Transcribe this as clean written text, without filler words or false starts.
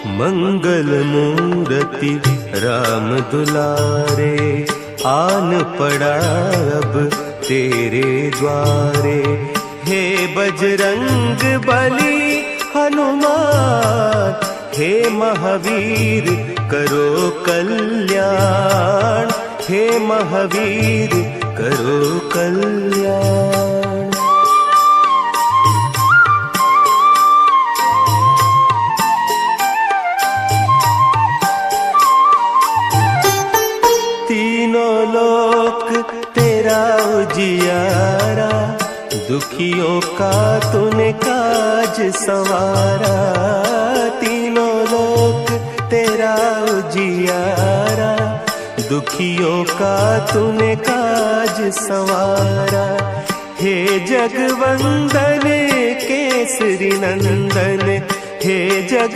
मंगल मूर्ति राम दुलारे, आन पड़ा अब तेरे द्वारे। हे बजरंग बली हनुमान, हे महावीर करो कल्याण, हे महावीर करो कल्याण। तीनों लोक तेरा उजियारा, दुखियों का तूने काज संवारा। तीनों लोक तेरा उजियारा, दुखियों का तूने काज संवारा। हे जगवंदन केसरी नंदन, हे जग